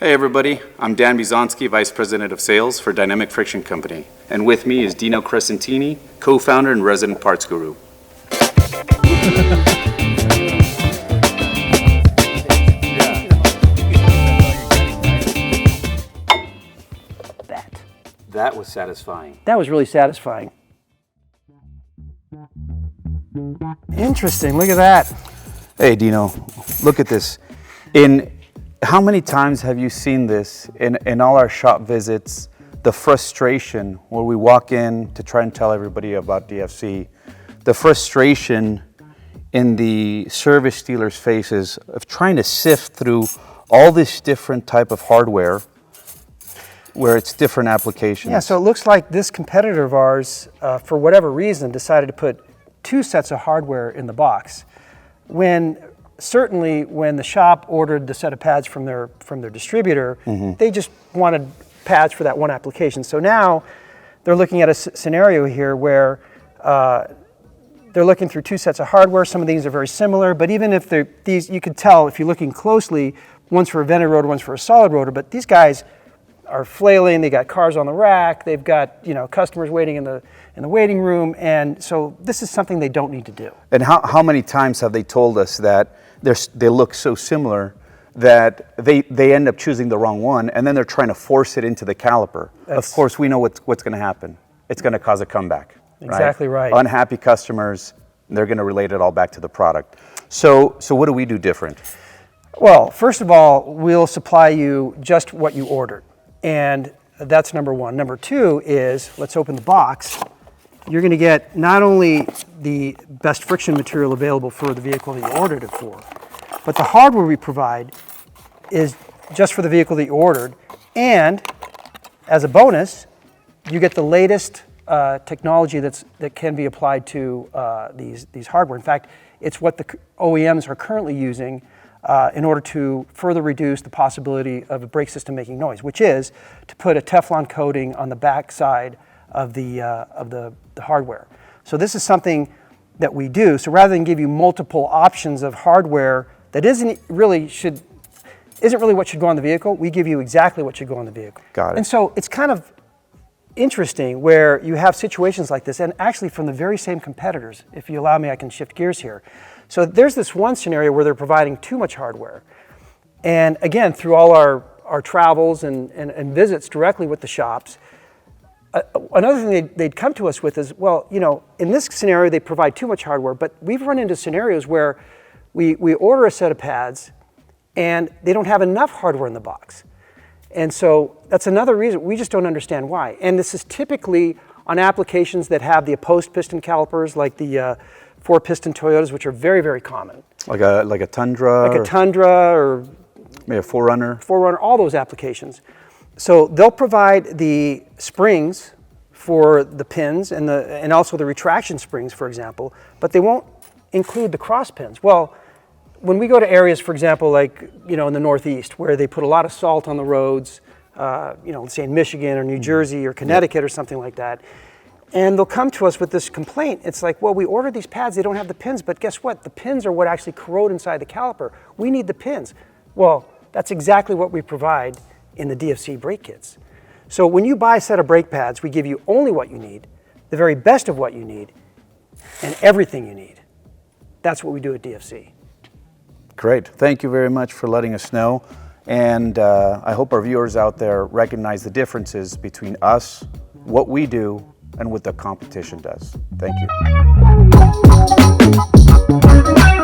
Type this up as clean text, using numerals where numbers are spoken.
Hey everybody, I'm Dan Bizonsky, Vice President of Sales for Dynamic Friction Company. And with me is Dino Crescentini, co-founder and resident parts guru. That was satisfying. That was really satisfying. Interesting, look at that. Hey Dino, look at this. How many times have you seen this in all our shop visits, the frustration where we walk in to try and tell everybody about DFC, the frustration in the service dealers' faces of trying to sift through all this different type of hardware where it's different applications. Yeah, so it looks like this competitor of ours, for whatever reason, decided to put two sets of hardware in the box. Certainly when the shop ordered the set of pads from their distributor, they just wanted pads for that one application. So now they're looking at a scenario here where they're looking through two sets of hardware. Some of these are very similar, but even if these, you could tell if you're looking closely, one's for a vented rotor, one's for a solid rotor, but these guys are flailing, they got cars on the rack, they've got customers waiting in the waiting room, and so this is something they don't need to do. And how many times have they told us that they look so similar that they end up choosing the wrong one, and then they're trying to force it into the caliper? Of course, we know what's going to happen. It's going to cause a comeback. Exactly right. Unhappy customers, they're going to relate it all back to the product. So what do we do different? Well, first of all, we'll supply you just what you ordered. And that's number one. Number two is, let's open the box. You're going to get not only the best friction material available for the vehicle that you ordered it for, but the hardware we provide is just for the vehicle that you ordered. And as a bonus, you get the latest technology that can be applied to these hardware. In fact, it's what the OEMs are currently using in order to further reduce the possibility of a brake system making noise, which is to put a Teflon coating on the back side of the hardware. So this is something that we do. So rather than give you multiple options of hardware that isn't really what should go on the vehicle, we give you exactly what should go on the vehicle. Got it. And so it's kind of interesting where you have situations like this, and actually from the very same competitors. If you allow me, I can shift gears here. So there's this one scenario where they're providing too much hardware. And again, through all our travels and visits directly with the shops, another thing they'd come to us with is, well, in this scenario, they provide too much hardware, but we've run into scenarios where we order a set of pads and they don't have enough hardware in the box. And so that's another reason. We just don't understand why. And this is typically on applications that have the opposed piston calipers, like the 4-piston Toyotas, which are very, very common. Like a Tundra? Like a Tundra or maybe a 4Runner? 4Runner, all those applications. So they'll provide the springs for the pins and also the retraction springs, for example, but they won't include the cross pins. Well, when we go to areas, for example, like in the Northeast, where they put a lot of salt on the roads, let's say in Michigan or New Jersey or Connecticut or something like that, and they'll come to us with this complaint. It's like, well, we ordered these pads, they don't have the pins, but guess what? The pins are what actually corrode inside the caliper. We need the pins. Well, that's exactly what we provide in the DFC brake kits. So when you buy a set of brake pads, we give you only what you need, the very best of what you need, and everything you need. That's what we do at DFC. Great. Thank you very much for letting us know. And I hope our viewers out there recognize the differences between us, what we do, and what the competition does. Thank you.